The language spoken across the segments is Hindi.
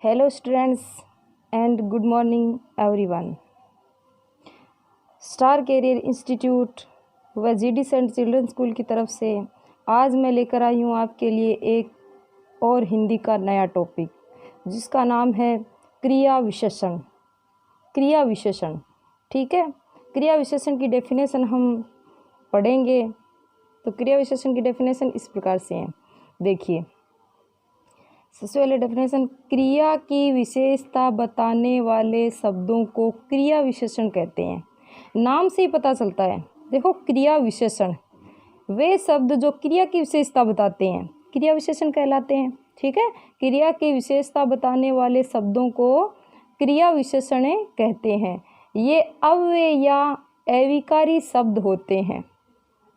Hello students and good morning everyone. Star career institute व जीडी सेंट चिल्ड्रन स्कूल की तरफ से आज मैं लेकर आई हूँ आपके लिए एक और हिंदी का नया टॉपिक, जिसका नाम है क्रिया विशेषण। क्रिया विशेषण, ठीक है। क्रिया विशेषण की डेफिनेशन हम पढ़ेंगे। तो क्रिया विशेषण की डेफिनेशन इस प्रकार से है, देखिए। सबसे पहले डेफिनेशन, क्रिया की विशेषता बताने वाले शब्दों को क्रिया विशेषण कहते हैं। नाम से ही पता चलता है, देखो, क्रिया विशेषण, वे शब्द जो क्रिया की विशेषता बताते हैं क्रिया विशेषण कहलाते हैं, ठीक है। क्रिया की विशेषता बताने वाले शब्दों को क्रिया विशेषण कहते हैं। ये अव्यय या अविकारी शब्द होते हैं,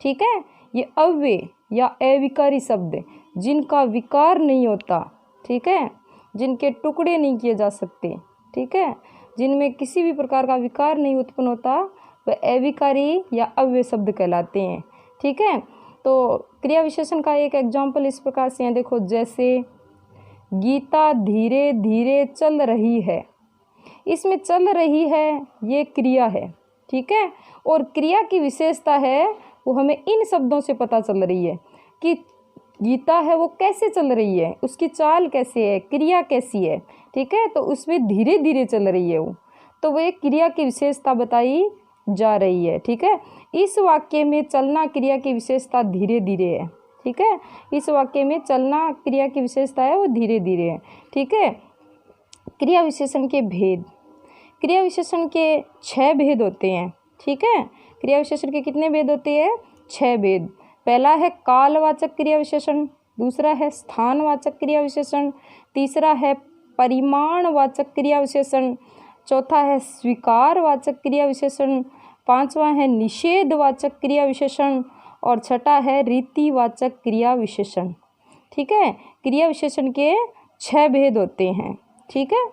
ठीक है। ये अव्यय या अविकारी शब्द जिनका विकार नहीं होता, ठीक है, जिनके टुकड़े नहीं किए जा सकते, ठीक है, जिनमें किसी भी प्रकार का विकार नहीं उत्पन्न होता, वह अविकारी या अव्यय शब्द कहलाते हैं, ठीक है। तो क्रिया विशेषण का एक एग्जाम्पल इस प्रकार से है, देखो, जैसे गीता धीरे धीरे चल रही है। इसमें चल रही है ये क्रिया है, ठीक है। और क्रिया की विशेषता है वो हमें इन शब्दों से पता चल रही है कि गीता है वो कैसे चल रही है, उसकी चाल कैसे है, क्रिया कैसी है, ठीक है। तो उसमें धीरे धीरे चल रही है वो, तो वह क्रिया की विशेषता बताई जा रही है, ठीक है। इस वाक्य में चलना क्रिया की विशेषता धीरे धीरे है, ठीक है। इस वाक्य में चलना क्रिया की विशेषता है वो धीरे धीरे है, ठीक है। क्रिया विशेषण के भेद, क्रिया विशेषण के 6 भेद होते हैं, ठीक है। क्रिया विशेषण के कितने भेद होते हैं? 6 भेद। पहला है कालवाचक क्रिया विशेषण, दूसरा है स्थानवाचक क्रिया विशेषण, तीसरा है परिमाणवाचक क्रिया विशेषण, चौथा है स्वीकारवाचक क्रिया विशेषण, पांचवा है निषेधवाचक क्रिया विशेषण और छठा है रीतिवाचक क्रिया विशेषण, ठीक है। क्रिया विशेषण के 6 भेद होते हैं, ठीक है।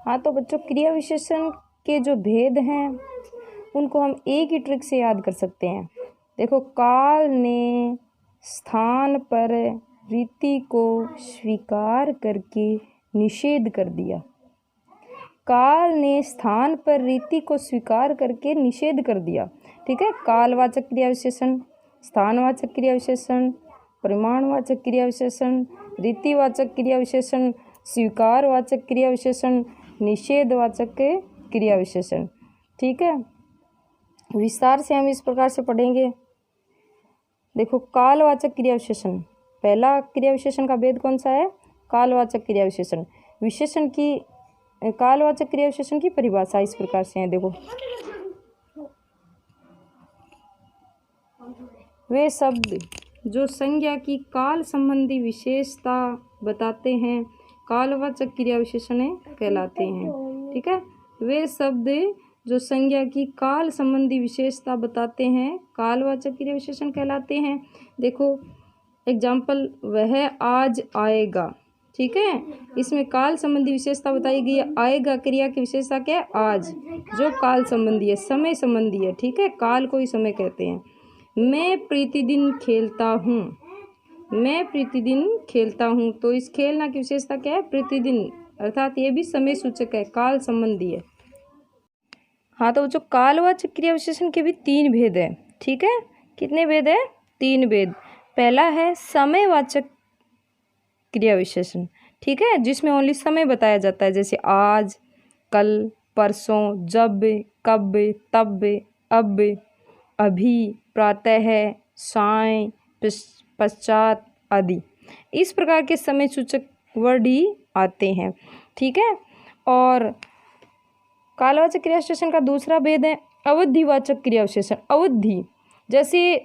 हाँ, तो बच्चों, क्रिया विशेषण के जो भेद हैं उनको हम एक ही ट्रिक से याद कर सकते हैं। देखो, काल ने स्थान पर रीति को स्वीकार करके निषेध कर दिया। काल ने स्थान पर रीति को स्वीकार करके निषेध कर दिया, ठीक है। कालवाचक क्रिया विशेषण, स्थानवाचक क्रिया विशेषण, परिमाणवाचक क्रिया विशेषण, रीतिवाचक क्रिया विशेषण, स्वीकारवाचक क्रिया विशेषण, निषेधवाचक क्रिया विशेषण, ठीक है। विस्तार से हम इस प्रकार से पढ़ेंगे। देखो, कालवाचक क्रिया विशेषण, पहला क्रिया विशेषण का भेद कौन सा है? कालवाचक क्रिया विशेषण। विशेषण की, कालवाचक क्रिया विशेषण की परिभाषा इस प्रकार से है, देखो, वे शब्द जो संज्ञा की काल संबंधी विशेषता बताते हैं कालवाचक क्रिया विशेषण कहलाते हैं, ठीक है। वे शब्द जो संज्ञा की काल संबंधी विशेषता बताते हैं कालवाचक क्रिया विशेषण कहलाते हैं। देखो एग्जाम्पल, वह आज आएगा, ठीक है। इसमें काल संबंधी विशेषता बताई गई है। आएगा क्रिया की विशेषता क्या है? आज, जो काल संबंधी है, समय संबंधी है, ठीक है। काल को ही समय कहते हैं। मैं प्रतिदिन खेलता हूँ, मैं प्रतिदिन खेलता हूँ, तो इस खेलना की विशेषता क्या है? प्रतिदिन, अर्थात ये भी समय सूचक है, काल संबंधी है। हाँ, तो जो कालवाचक क्रिया विशेषण के भी 3 भेद है, ठीक है। कितने भेद है? 3 भेद। पहला है समयवाचक क्रिया विशेषण, ठीक है, जिसमें ओनली समय बताया जाता है, जैसे आज, कल, परसों, जब, कब, तब, अब, अभी, प्रातः, साय, पश्चात आदि। इस प्रकार के समय सूचक वर्ड ही आते हैं, ठीक है। और कालवाचक क्रिया विशेषण का दूसरा भेद है अवधिवाचक क्रिया विशेषण। अवधि, जैसे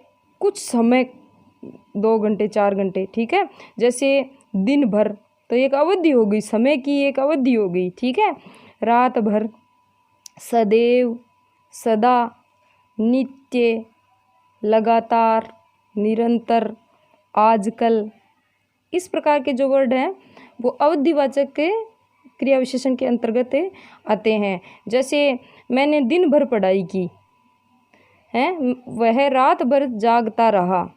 कुछ समय, 2 घंटे, 4 घंटे, ठीक है। जैसे दिन भर, तो एक अवधि हो गई, समय की एक अवधि हो गई, ठीक है। रात भर, सदैव, सदा, नित्य, लगातार, निरंतर, आजकल, इस प्रकार के जो वर्ड हैं वो अवधिवाचक के क्रिया विशेषण के अंतर्गत आते हैं। जैसे मैंने दिन भर पढ़ाई की है, वह रात भर जागता रहा,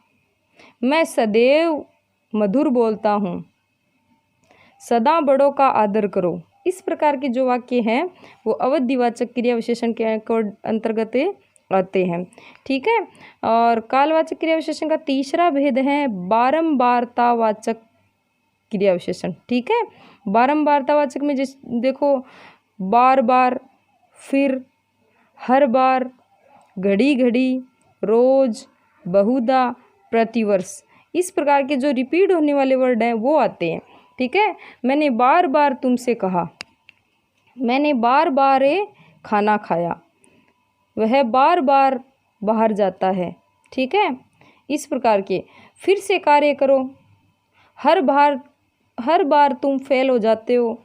मैं सदैव मधुर बोलता हूँ, सदा बड़ों का आदर करो। इस प्रकार के जो वाक्य हैं वो अवधिवाचक क्रिया विशेषण के अंतर्गत आते हैं। ठीक है। और कालवाचक क्रिया विशेषण का तीसरा भेद है बारंबारतावाचक क्रिया विशेषण। ठीक है। बारंबारतावाचक में जिस देखो बार बार, फिर, हर बार, घड़ी घड़ी, रोज, बहुधा, प्रतिवर्ष, इस प्रकार के जो रिपीट होने वाले वर्ड हैं वो आते हैं। ठीक है। मैंने बार बार तुमसे कहा, मैंने बार बार खाना खाया, वह बार बार बाहर जाता है। ठीक है। इस प्रकार के फिर से कार्य करो, हर बार तुम फेल हो जाते हो,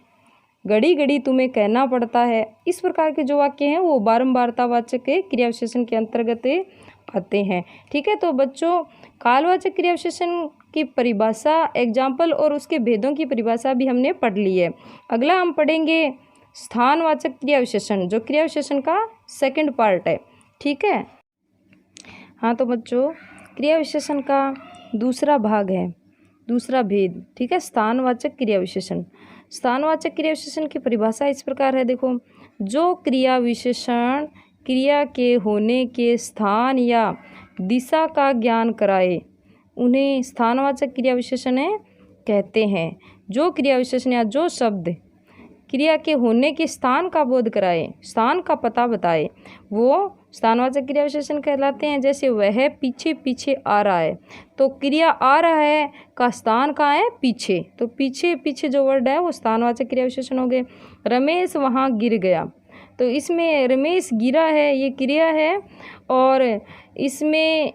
घड़ी घड़ी तुम्हें कहना पड़ता है। इस प्रकार के जो वाक्य हैं वो बारंबारतावाचक क्रिया विशेषण के अंतर्गत आते हैं। ठीक है। तो बच्चों कालवाचक क्रिया विशेषण की परिभाषा, एग्जाम्पल और उसके भेदों की परिभाषा भी हमने पढ़ ली है। अगला हम पढ़ेंगे स्थानवाचक क्रिया विशेषण, जो क्रिया विशेषण का सेकंड पार्ट है। ठीक है। हाँ तो बच्चों क्रिया विशेषण का दूसरा भाग है, दूसरा भेद। ठीक है। स्थानवाचक क्रिया विशेषण। स्थानवाचक क्रिया विशेषण की परिभाषा इस प्रकार है, देखो, जो क्रिया विशेषण क्रिया के होने के स्थान या दिशा का ज्ञान कराए उन्हें स्थानवाचक क्रिया विशेषण कहते हैं। जो क्रिया विशेषण या जो शब्द क्रिया के होने के स्थान का बोध कराए, स्थान का पता बताए, वो स्थानवाचक क्रिया विशेषण कहलाते हैं। जैसे वह पीछे पीछे आ रहा है, तो क्रिया आ रहा है का स्थान कहाँ है? पीछे। तो पीछे पीछे जो वर्ड है वो स्थानवाचक क्रिया विशेषण हो गए। रमेश वहाँ गिर गया, तो इसमें रमेश गिरा है ये क्रिया है, और इसमें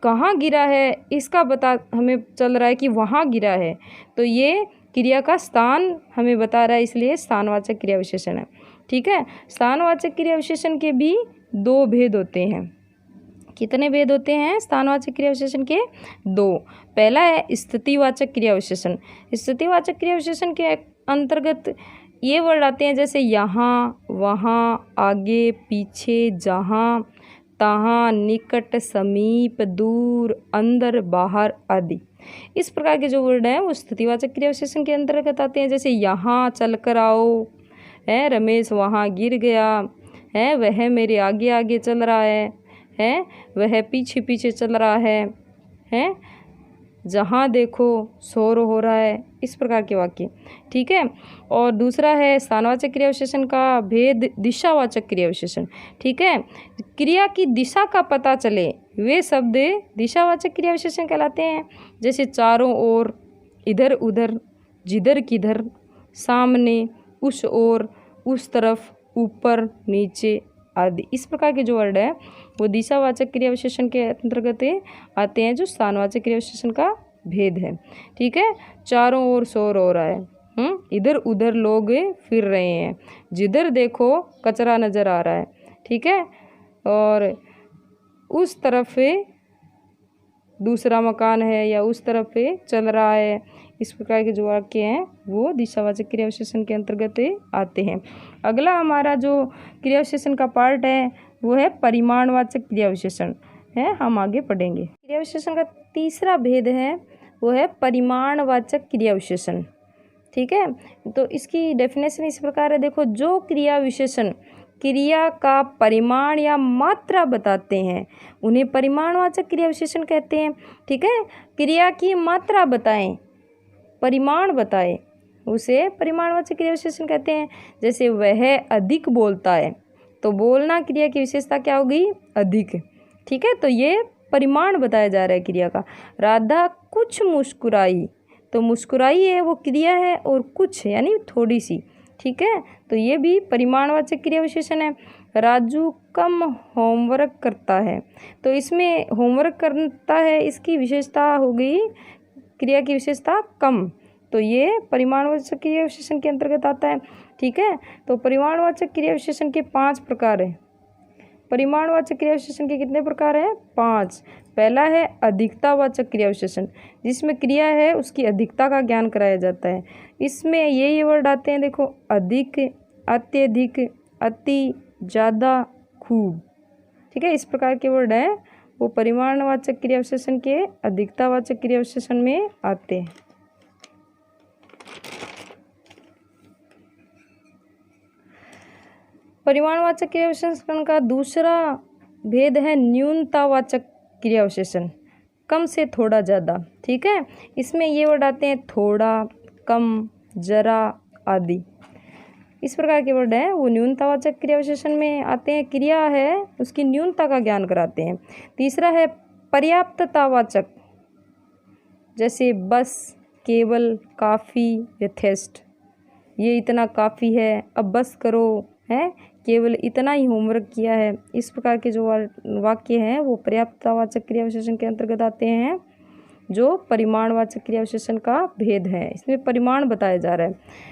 कहाँ गिरा है इसका पता हमें चल रहा है कि वहाँ गिरा है, तो ये क्रिया का स्थान हमें बता रहा है, इसलिए स्थानवाचक क्रिया विशेषण है। ठीक है। स्थानवाचक क्रिया विशेषण के भी दो भेद होते हैं। कितने भेद होते हैं स्थानवाचक क्रिया विशेषण के? दो। पहला है स्थितिवाचक क्रिया विशेषण। स्थितिवाचक क्रिया विशेषण के अंतर्गत ये वर्ड आते हैं जैसे यहाँ, वहाँ, आगे, पीछे, जहाँ, तहाँ, निकट, समीप, दूर, अंदर, बाहर आदि। इस प्रकार के जो वर्ड हैं वो स्थितिवाचक क्रिया विशेषण के अंतर्गत आते हैं। जैसे यहाँ चल कर आओ है, रमेश वहाँ गिर गया है, वह मेरे आगे आगे चल रहा है, वह पीछे पीछे चल रहा है, जहाँ देखो शोर हो रहा है, इस प्रकार के वाक्य। ठीक है। और दूसरा है स्थानवाचक क्रिया विशेषण का भेद दिशावाचक क्रिया विशेषण। ठीक है। क्रिया की दिशा का पता चले वे शब्द दिशावाचक क्रिया विशेषण कहलाते हैं। जैसे चारों ओर, इधर उधर, जिधर किधर, सामने, उस ओर, उस तरफ, ऊपर, नीचे आदि। इस प्रकार के जो वर्ड है वो दिशावाचक क्रिया विशेषण के अंतर्गत आते हैं, जो स्थानवाचक क्रिया विशेषण का भेद है। ठीक है। चारों ओर शोर हो रहा है, इधर उधर लोग फिर रहे हैं, जिधर देखो कचरा नज़र आ रहा है। ठीक है। और उस तरफ दूसरा मकान है या उस तरफ चल रहा है, इस प्रकार के जो वाक्य हैं वो दिशावाचक क्रिया विशेषण के अंतर्गत आते हैं। अगला हमारा जो क्रिया विशेषण का पार्ट है वो है परिमाणवाचक क्रिया विशेषण है, हम आगे पढ़ेंगे। क्रिया विशेषण का तीसरा भेद है वो है परिमाणवाचक क्रिया विशेषण। ठीक है। तो इसकी डेफिनेशन इस प्रकार है, देखो, जो क्रिया विशेषण क्रिया का परिमाण या मात्रा बताते हैं उन्हें परिमाणवाचक क्रिया विशेषण कहते हैं। ठीक है। क्रिया की मात्रा बताएं, परिमाण बताए, उसे परिमाणवाचक क्रिया विशेषण कहते हैं। जैसे वह अधिक बोलता है, तो बोलना क्रिया की विशेषता क्या होगी? अधिक। ठीक है। तो ये परिमाण बताया जा रहा है क्रिया का। राधा कुछ मुस्कुराई, तो मुस्कुराई है वो क्रिया है, और कुछ यानी थोड़ी सी। ठीक है। तो ये भी परिमाणवाचक क्रिया विशेषण है। राजू कम होमवर्क करता है, तो इसमें होमवर्क करता है इसकी विशेषता हो गई क्रिया की विशेषता कम, तो ये परिमाणवाचक क्रिया विशेषण के अंतर्गत आता है। ठीक है। तो परिमाणवाचक क्रिया विशेषण के 5 प्रकार हैं। परिमाणवाचक क्रिया विशेषण के कितने प्रकार हैं? 5। पहला है अधिकतावाचक क्रिया विशेषण, जिसमें क्रिया है उसकी अधिकता का ज्ञान कराया जाता है। इसमें ये वर्ड आते हैं, देखो, अधिक, अत्यधिक, अति, ज़्यादा, खूब। ठीक है। इस प्रकार के वर्ड हैं वो परिमाणवाचक क्रिया विशेषण के अधिकतावाचक क्रिया विशेषण में आते हैं। परिमाणवाचक क्रिया विशेषण का दूसरा भेद है न्यूनतावाचक क्रिया विशेषण, कम से थोड़ा ज़्यादा। ठीक है, इसमें ये वर्ड आते हैं थोड़ा, कम, जरा आदि। इस प्रकार के वर्ड हैं वो न्यूनतावाचक क्रिया विशेषण में आते हैं। क्रिया है उसकी न्यूनता का ज्ञान कराते हैं। तीसरा है पर्याप्ततावाचक, जैसे बस, केवल, काफ़ी, यथेष्ट। ये इतना काफ़ी है, अब बस करो, है केवल इतना ही होमवर्क किया है। इस प्रकार के जो वाक्य हैं वो पर्याप्ततावाचक क्रिया विशेषण के अंतर्गत आते हैं, जो परिमाणवाचक क्रिया विशेषण का भेद है। इसमें परिमाण बताया जा रहा है।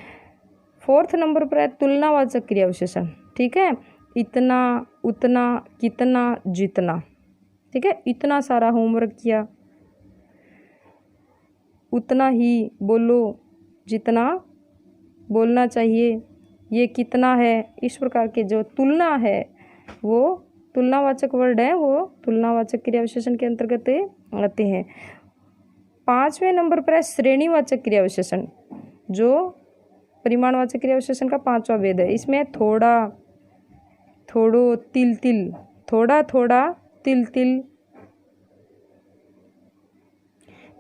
4th नंबर पर है तुलनावाचक क्रिया विशेषण। ठीक है, इतना, उतना, कितना, जितना। ठीक है, इतना सारा होमवर्क किया, उतना ही बोलो जितना बोलना चाहिए, ये कितना है। इस प्रकार के जो तुलना है वो तुलनावाचक वर्ड है, वो तुलनावाचक क्रिया विशेषण के अंतर्गत आते हैं। 5वें नंबर पर है श्रेणीवाचक क्रिया विशेषण, जो परिमाणवाचक क्रिया विशेषण का 5वां भेद है। इसमें थोड़ा, थोड़ो, तिल तिल, थोड़ा थोड़ा, तिल तिल,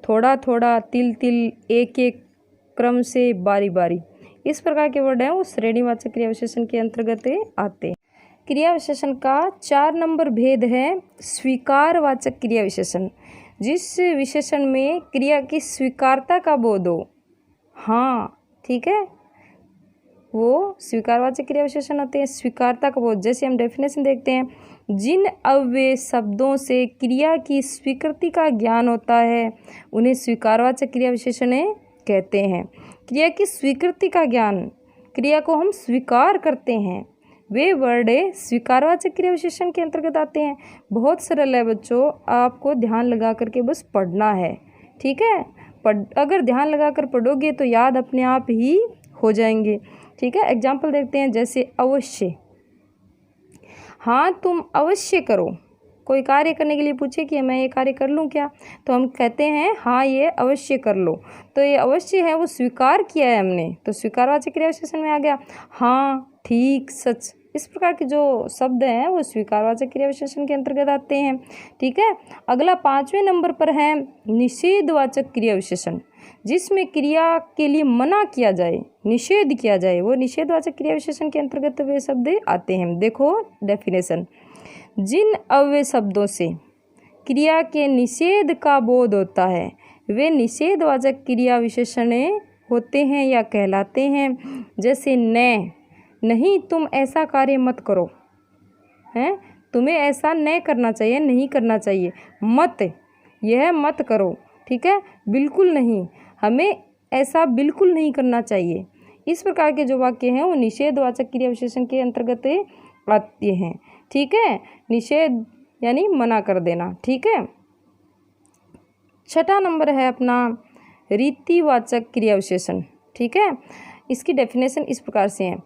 थोड़ा थोड़ा, तिल तिल, एक एक, क्रम से, बारी बारी। इस प्रकार के वर्ड हैं वो श्रेणीवाचक क्रिया विशेषण के अंतर्गत आते हैं। क्रिया विशेषण का 4 नंबर भेद है स्वीकारवाचक क्रिया विशेषण, जिस विशेषण में क्रिया की स्वीकारता का बोध हो। हाँ, ठीक है, वो स्वीकारवाचक क्रिया विशेषण होते हैं। स्वीकारता का बोध, जैसे हम डेफिनेशन देखते हैं, जिन अव्यय शब्दों से क्रिया की स्वीकृति का ज्ञान होता है उन्हें स्वीकारवाचक क्रिया विशेषण कहते हैं। क्रिया की स्वीकृति का ज्ञान, क्रिया को हम स्वीकार करते हैं, वे वर्ड स्वीकारवाचक क्रिया विशेषण के अंतर्गत आते हैं। बहुत सरल है बच्चों, आपको ध्यान लगा करके बस पढ़ना है। ठीक है, अगर ध्यान लगा कर पढ़ोगे तो याद अपने आप ही हो जाएंगे। ठीक है, एग्जाम्पल देखते हैं, जैसे अवश्य। हाँ, तुम अवश्य करो। कोई कार्य करने के लिए पूछे कि मैं ये कार्य कर लूँ क्या, तो हम कहते हैं हाँ ये अवश्य कर लो। तो ये अवश्य है वो स्वीकार किया है हमने, तो स्वीकारवाचक क्रिया विशेषण में आ गया। हाँ, ठीक, सच। इस प्रकार के जो शब्द हैं वो स्वीकारवाचक क्रिया विशेषण के अंतर्गत आते हैं। ठीक है, अगला 5वें नंबर पर है निषेधवाचक क्रिया विशेषण, जिसमें क्रिया के लिए मना किया जाए, निषेध किया जाए, वो निषेधवाचक क्रिया विशेषण के अंतर्गत वे शब्द आते हैं। देखो डेफिनेशन, जिन अव्यय शब्दों से क्रिया के निषेध का बोध होता है वे निषेधवाचक क्रिया विशेषण होते हैं या कहलाते हैं। जैसे नहीं, तुम ऐसा कार्य मत करो, हैं, तुम्हें ऐसा नहीं करना चाहिए, नहीं करना चाहिए। मत, यह मत करो। ठीक है, बिल्कुल नहीं, हमें ऐसा बिल्कुल नहीं करना चाहिए। इस प्रकार के जो वाक्य हैं वो निषेधवाचक क्रिया विशेषण के अंतर्गत आते हैं। ठीक है, निषेध यानी मना कर देना। ठीक है, 6वां नंबर है अपना रीतिवाचक क्रिया विशेषण। ठीक है, इसकी डेफिनेशन इस प्रकार से है,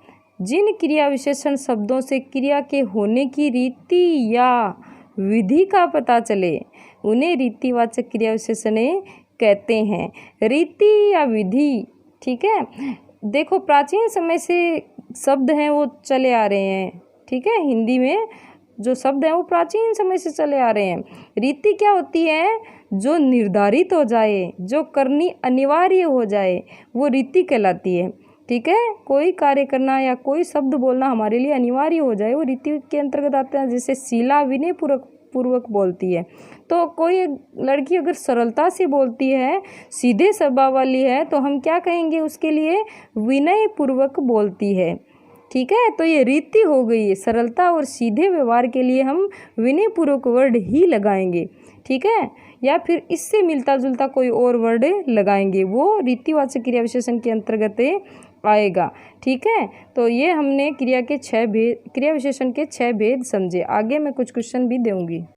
जिन क्रिया विशेषण शब्दों से क्रिया के होने की रीति या विधि का पता चले उन्हें रीतिवाचक क्रिया विशेषण कहते हैं। रीति या विधि, ठीक है, देखो प्राचीन समय से शब्द हैं वो चले आ रहे हैं। ठीक है, हिंदी में जो शब्द हैं वो प्राचीन समय से चले आ रहे हैं। रीति क्या होती है, जो निर्धारित हो जाए, जो करनी अनिवार्य हो जाए, वो रीति कहलाती है। ठीक है, कोई कार्य करना या कोई शब्द बोलना हमारे लिए अनिवार्य हो जाए, वो रीति के अंतर्गत आता है। जैसे शीला विनय पूर्वक बोलती है, तो कोई लड़की अगर सरलता से बोलती है, सीधे स्वभाव वाली है, तो हम क्या कहेंगे उसके लिए, विनय पूर्वक बोलती है। ठीक है, तो ये रीति हो गई है। सरलता और सीधे व्यवहार के लिए हम विनय पूर्वक वर्ड ही लगाएंगे। ठीक है, या फिर इससे मिलता जुलता कोई और वर्ड लगाएंगे, वो रीतिवाचक क्रिया विशेषण के अंतर्गत आएगा। ठीक है, तो ये हमने क्रिया विशेषण के 6 भेद समझे। आगे मैं कुछ क्वेश्चन भी दूंगी।